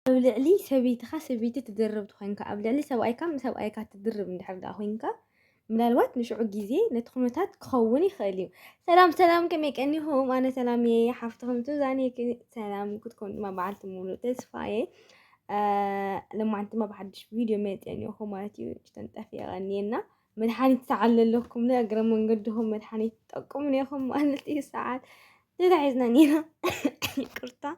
أبلعلي سبيتها سبيتي تدرب تخوينك أبلعلي سبأيك تدرب ندحر خوينك من الوقت نشعو جيزي ندخل كخوني خاليو سلام كميك أني هم أنا سلامي حفتهم توزاني سلام كنت كنت ما بعلت مولو تسفاي لما أنت ما بحدش فيديو ميت يعني هو مالتي تنتفي أغنينا من حاني تسعل لكم لا أقرأ من قدهم من حاني تقوم يا هم أنا تي ساعات تدعيزنا نينا كرتا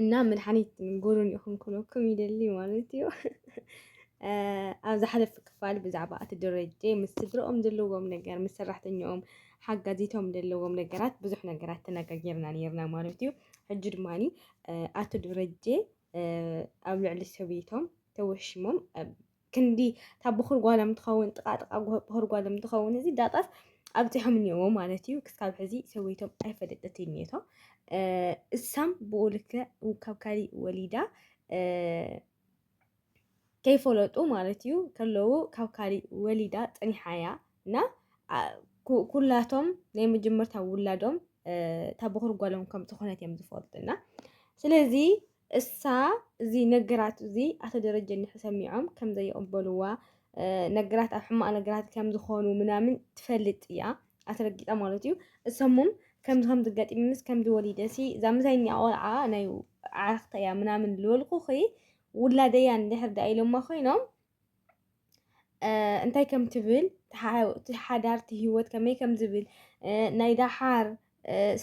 እና መድሓኒት ንጎሩን ኢኹም ክብለኩም ይደሊ ማለት እዩ ኣብ ዝሓለፈ ክፋል ብዛዕባ እቲ ደረጀ ምስ ስድረኦም ዘለዎም ነገር ምስ ሰራሕተኛኦም ሓጋዚቶም ዘለዎም ነገራት ብዙሕ ነገራት ተነጋጊርና ነርና ማለት እዩ ሕጂ ድማኒ ኣቶ ደረጀ ኣብ ልዕሊ ሰበይቶም ተወሽሞም ክንዲ ታብ ብኹር ጓሎም ትኸውን ጥቃጥቃ ብኹር ጓሎም ትኸውን እዚ ዳጣስ ኣብፂሖም እኒአዎ ማለት እዩ ክሳብ ሕዚ ሰበይቶም ኣይፈለጠትን እኒአቶ እሳም ብኡልከ ካብ ካሊእ ወሊዳ ከይፈለጡ ማለት እዩ ከለዉ ካብ ካሊእ ወሊዳ ፀኒሓ እያ እና ኩላቶም ናይ መጀመርታ ውላዶም ታብ ብኹር ጓሎም ከም ዝኾነት እዮም ዝፈልጡና ስለዚ እሳ እዚ ነገራት እዚ ኣቶ ደረጀ ንሕሰሚዖም ከም ዘይቕበልዋ ነገራት ኣብ ሕማቕ ነገራት ከም ዝኾኑ ምናምን ትፈልጥ እያ ኣትረጊጣ ማለት እዩ እሰሙም ከም ዝገጢምንስ ከም ዝወሊደሲ ዛምዛይኒ ቆልዓ ናይ ዓኽተያ ምናምን ልበልኩ ኸይ ውላደያ እንድሕር ዳ ኢሎማ ኮይኖም እንታይ ከም ትብል ሓዳርቲ ህይወት ከመይ ከም ዝብል ናይ ዳሓር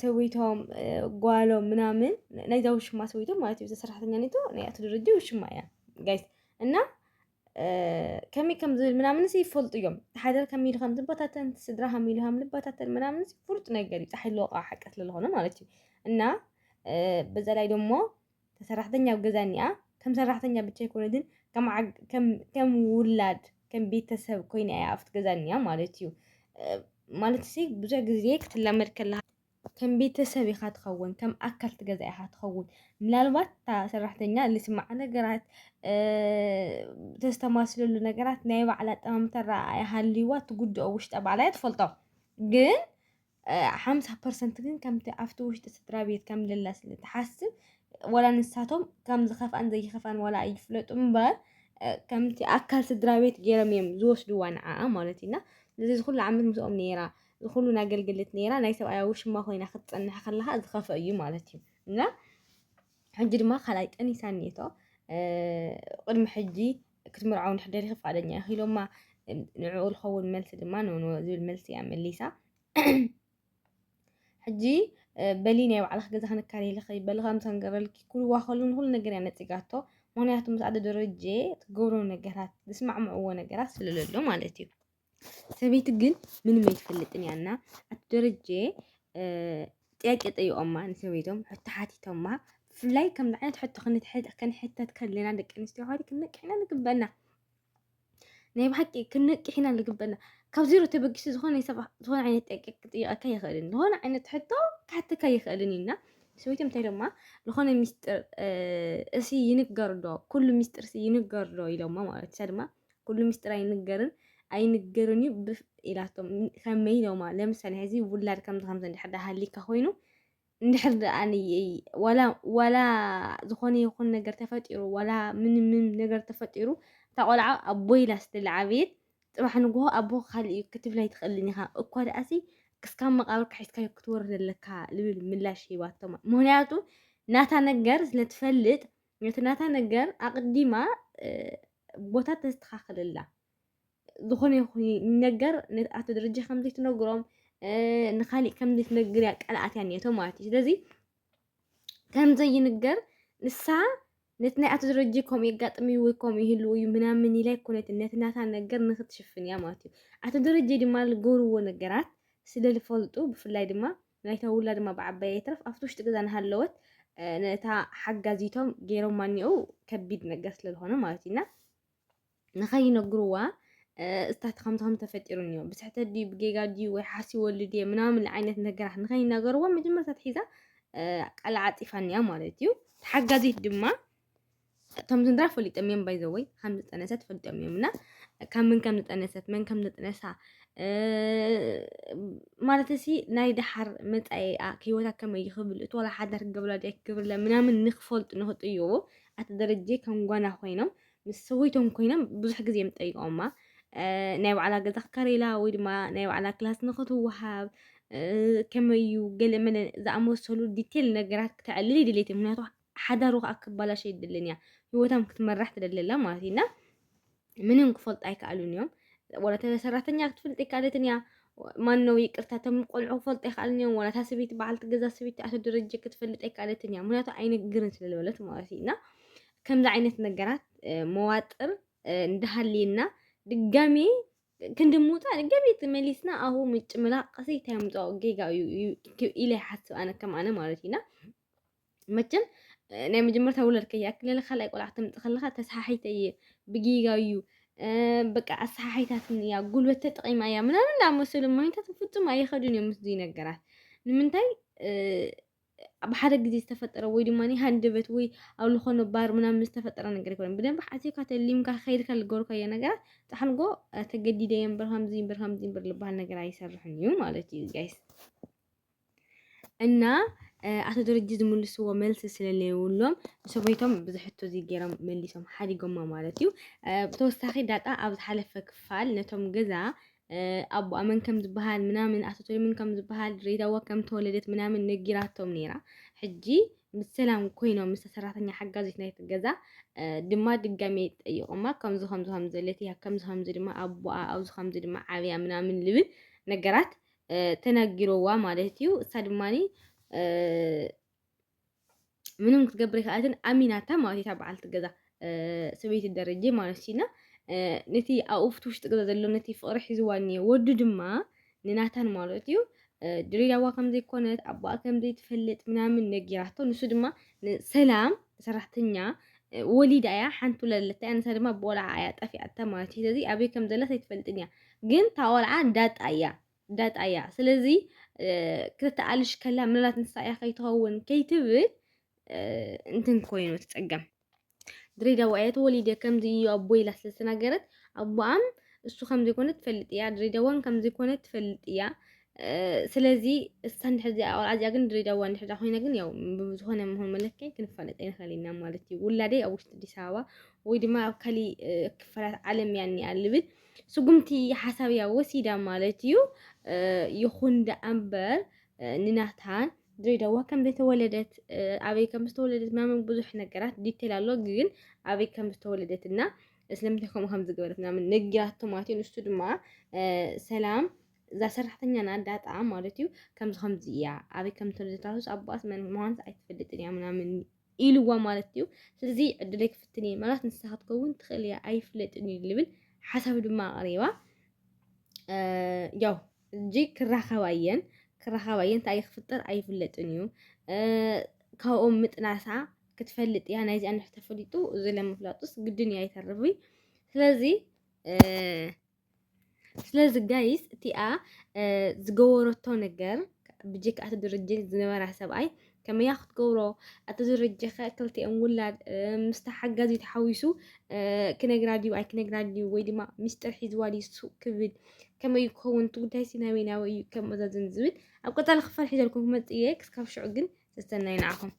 ሰበይቶም ጓሎም ምናምን ናይዛ ውሽማ ሰበይቶም ማለት እዩ ሰራሕተኛ ነቶ ናይ ኣቶ ደረጀ ውሽማ እያ ጋይስ እና ከመይ ከም ዝብል ምናምን ይፈልጡ እዮም ሓደር ከም ኢሉ ከም ዝበታተን ስድራ ከም ኢሉ ከም ልበታተን ምናምን ፍሉጥ ነገር እዩ ፃሒል ወቃ ሓቀት ስለሆነ ማለት እዩ እና በዛ ላይ ደሞ ሰራሕተኛ ኣብ ገዛ እኒኣ ከም ሰራሕተኛ ብቻ ይኮነትን ከም ውላድ ከም ቤተሰብ ኮይና እያ ኣብቲ ገዛ እኒኣ ማለት እዩ ማለት ሲ ብዙሕ ግዜ ክትላመድ ከለካ ከም ቤተሰብ ኢኻ ትኸውን ከም ኣካል ትገዛ ኢኻ ትኸውን ምናልባት እታ ሰራሕተኛ ልስማዕ ነገራት ተስተማስለሉ ነገራት ናይ ባዕላ ጠማምታ ረኣያ ሃልይዋ ትጉድኦ ውሽጣ ባዕላ እያ ትፈልጦ ግን 50% ግን ከምቲ ኣብቲ ውሽጢ ስድራ ቤት ከም ዘላ ስለትሓስብ ወላ ንሳቶም ከም ዝኸፍአን ዘይኸፍአን ወላ ኣይፍለጡ እምበር ከምቲ ኣካል ስድራ ቤት ገይሮም እዮም ዝወስድዋ ንዓኣ ማለት ኢና ስለዚ ኩሉ ዓመት ምስኦም ነይራ ኩሉ ናገልግለት ነይራ ናይ ሰብኣያ ውሽማ ኮይና ክትፀንሕ ከለካ ዝኸፍአ እዩ ማለት እዩ እና ሕጂ ድማ ካልኣይ ጠኒሳ እኒአቶ ቅድሚ ሕጂ ክትምርዓው ንሕደር ፈቃደኛ ኢሎማ ንዕኡ ዝኸውን መልሲ ድማ ዝብል መልሲ እያ መሊሳ ሕጂ በሊ ናይ ባዕልך ገዛ ክንካረ ኢለ ከይበልካ ምሰንገረልኪ ኩልዋ ከሉን ኩሉ ነገር እያ ነፂጋቶ ምክንያቱ ምስ ኣቶ ደረጀ ትገብሮ ነገራት ዝስማዕምዕዎ ነገራት ስለለሎ ማለት እዩ ሰበይቲ ግን ምንም ኣይትፈልጥን እያ እና ኣቶ ደረጀ ጥያቄ ጠይቆማ ንሰበይቶም ሕቶ ሓቲቶማ ብፍላይ ከምዚ ዓይነት ሕቶ ክንሕተት ከለና ደቂ ኣንስትዮ ኣሕዋተይ ክንነቅሕና ንግበአና ናይ ብሓቂ ክንነቅሕና ንግበአና ካብ ዜሮ ተበጊሱ ዝኾነ ዓይነት ጥያቄ ክጥይቀካ ይኽእልን ዝኾነ ዓይነት ሕቶ ክሓትካ ይኽእልን ኢና ሰበይቶም እንታይ ድማ ዝኾነ ሚስጥር እሲ ይንገር ዶ ኩሉ ሚስጥር እሲ ይንገር ዶ ኢሎማ ማለት እሳ ድማ ኩሉ ሚስጥር ኣይንገርን እዩ ኢላቶም ከመይ ኢሎማ ለምሳሌ ሕዚ ውላድ ከምዚ እንድሕር ሃሊካ ኮይኑ እንድሕር ደኣኒ ወላ ዝኾነ ይኹን ነገር ተፈጢሩ ወላ ምን ነገር ተፈጢሩ እታ ቆልዓ ኣቦይላ ስትልዓበየት ፅባሕ ንግሆ ኣቦ ካሊእ እዩ ክትብል ኣይትኽእልን ኢኻ እኳ ደኣሲ ክስካብ መቃብር ካሒትካዮ ክትወርድ ኣለካ ልብል ምላሽ ሂባቶም ምክንያቱ ናታ ነገር ስለትፈልጥ ነቲ ናታ ነገር ኣቅዲማ ቦታ ተስተኻኽለላ ዝኾነ ይኹን ነገር ኣቶ ደረጀ ከምዘይ ትነግሮም ንኻሊእ ከምዘይ ትነግር እያ ቃልኣት እያ እኒአቶ ማለት እዩ ስለዚ ከምዘይ ይንገር ንሳ ነቲ ናይ ኣቶ ደረጀ ከምኡ የጋጥም እዩ ወይ ከምኡ ይህልዎ እዩ ምናምን ኢላ ይኮነትን ነቲ ናታ ነገር ንክትሽፍን እያ ማለት እዩ ኣቶ ደረጀ ድማ ዝገብርዎ ነገራት ስለዝፈልጡ ብፍላይ ድማ ናይታ ውላ ድማ ብዓባይ ኣይትረፍ ኣብቲ ውሽጢ ገዛ እናሃለወት ነታ ሓጋዚቶም ገይሮማ እኒአው ከቢድ ነገር ስለዝኾነ ማለት እዩና ንኸይነግርዋ እስታት ከምዚ ተፈጢሩ እኒኦ ብስሕተት ድዩ ብጌጋ ድዩ ወይ ሓሲቦ ድዩ ምናምን ዓይነት ነገራት ንኸይነገርዋ መጀመርታ ትሒዛ ቃል ዓፂፋ እኒኣ ማለት እዩ ተሓጋዚት ድማ እቶም ዝንድራ ፈሊጦም እዮም ባይዘወይ ከም ዝጠነሰት ፈሊጦም እዮም እና ካብ ምን ከም ዝጠነሰት መን ከም ዝጠነሳ مالتسي ناي دحر متأي كيوتا كما يخبل ولا حدا قبل ديك قبل منامن نخفلت نهطيو أتدرجي كم جوانا خوينم مس سويتهم خوينم بزح جزيم تأيقوما نايو على جزخ كاريلا ويدما نايو على كلاس نخطو وحاب كما يقل من زعمو سولو ديتيل نجرات تعللي دليتي مناتو حدا روح أكبر شيء دلنيا هيوتهم كنت مرحت دللا مالتينا منهم كفلت أيك اليوم ولا تسرحتني أكتفلت أيك علتني ما إنه يكرت تم قلعو فلت أيك اليوم ولا تسبيت بعلت جزء سبيت أحد درجة كتفلت أيك علتني مناتو عينك جرنت للولد مالتينا كم ذا عينة نجرات مواتر ندهلينا دقامي كنت موتا دقامي تمليسنا أهو ملا قصي تامزو جيجا إلى حسب أنا كم أنا مالتينا مثلا نعم جمرت أقول لك يا كل اللي خلق ولا عتمت خلقها تسححيتي بجيجا يو بقى أسححيتاتني يا قول بتتقيم يا من أنا لا مسؤول ما أنت تفتح ما يخدوني مسدين الجرات من تاي بحرق جديد استفتر ويدي ماني هندبت وي أو لخون بار منا مستفتر أنا قريب بدين بحثي اللي مكان خير كالجور كيا نجار تحنقو تجديد يوم برهم زين برلبها نجار يسرحني يوم على تيجي جايز እና ኣቶ ደረጀ ዝምልስዎ መልሲ ስለለይብሎም ሰበይቶም ብዝሕቶ እዚ ገይሮም መሊሶም ሓዲጎማ ማለት እዩ ብተወሳኺ ዳጣ ኣብ ዝሓለፈ ክፋል ነቶም ገዛ ኣቦ ኣመን ከም ዝበሃል ምናምን ኣቶ ተለሚን ከም ዝበሃል ድሬዳዋ ከም ተወለደት ምናምን ነጊራቶም ነይራ ሕጂ ምስ ሰላም ኮይኖም ምስ ሰራሕተኛ ሓጋዚት ናይቲ ገዛ ድማ ድጋሜ ጠይቆማ ከምዚ ዘለቲ ከምዚ ድማ ኣቦኣ ኣብዚ ከምዚ ድማ ዓብያ ምናምን ልብል ነገራት ተናጊሮዋ ማለት እዩ እሳ ድማኒ ምንም ክትገብር ይኽእልን ኣሚናታ ማለት እታ በዓልቲ ገዛ ሰበይቲ ደረጀ ማለት ሲና ነቲ ኣኡፍቱ ውሽጢ ገዛ ዘሎ ነቲ ፍቅሪ ሒዝዋ እኒአ ወዱ ድማ ንናታን ማለት እዩ ድሬዳዋ ከም ዘይኮነት ኣቦኣ ከም ዘይትፈልጥ ምናምን ነጊራቶ ንሱ ድማ ሰላም ሰራሕተኛ ወሊዳ እያ ሓንቲ ወለደታ እያ ንሳ ድማ ብቆልዓ እያ ጠፊኣታ ማለት እዩ ስለዚ ኣበይ ከም ዘላ ኣይትፈልጥን እያ ግን እታ ቆልዓ ዳጣ እያ ስለዚ ክትተኣልሽ ከላ ምናልባት ንሳ እያ ከይትኸውን ከይትብል እንትን ኮይኑ ትፀገም ድሬዳዋ እያ ተወሊደ ከምዚ እዩ ኣቦ ኢላ ስለተናገረት ኣቦኣም እሱ ከም ዘይኮነ ትፈልጥ እያ ድሬዳዋን ከም ዘይኮነ ትፈልጥ እያ ስለዚ እሳ እንድሕር እዚኣ ቆልዓ እዚኣ ግን ድሬዳዋ እንድሕር ኮይና ግን ያው ብዝኾነ መሆን መለክዕ ክንፋለጥ ኣይንኽእል ኢና ማለት እዩ ውላደይ ኣብ ውሽጢ ኣዲስ ኣበባ ወይ ድማ ኣብ ካሊእ ክፋላት ዓለም እያ እኒኣ ልብል ስጉምቲ ሓሳብ እያ ወሲዳ ማለት እዩ ይኹን ደኣ እምበር ንናታን ድሬዳዋ ከም ዘይተወለደት ኣበይ ከም ዝተወለደት ምናምን ብዙሕ ነገራት ዲቴል ኣሎ ግን ኣበይ ከም ዝተወለደት እና ስለምንታይ ከምኡ ከም ዝገበረት ምናምን ነጊራቶ ማለት እዩ ንሱ ድማ ሰላም እዛ ሰራሕተኛ ና ዳጣ ማለት እዩ ከምዚ እያ ኣበይ ከም ዝተወለደት ራሱ ኣቦኣስ መን ምዃኑ ኣይትፈልጥን እያ ምናምን ኢልዋ ማለት እዩ ስለዚ ዕድለይ ክፍትን እየ ማለት ንስኻ ክትከውን ትኽእል እያ ኣይፍለጥን እዩ ልብል ሓሳብ ድማ ኣቕሪባ ያው እጂ ክራኸባ እየን እንታይ ክፍጠር ኣይፍለጥን እዩ ካብኦም ምጥናሳ ክትፈልጥ እያ ናይ እዚኣ ንሕተ ፈሊጡ እዚ ለምፍላጡስ ግድን እያ ይተርፍ ስለዚ ጋይስ እቲኣ ዝገበረቶ ነገር ብጀካ ኣቶ ደረጀ ዝነበራ ሰብኣይ ከመያ ክትገብሮ ኣቶ ደረጀ ክልቲኦም ውላድ ምስታ ሓጋዚ ተሓዊሱ ክነግራ ድዩ ኣይ ክነግራ ድዩ ወይ ድማ ሚስጥር ሒዝዋ ድዩ ክብል ከመይ ክኸውን ጉዳይ ሲናዊ ናዊ እዩ ከም መዛዝን ዝብል ኣብ ቀፃሊ ክፋል ሒዘልኩም ክመፅእ እየ ክስካብ ሽዑ ግን ተስተናይ ንዓኹም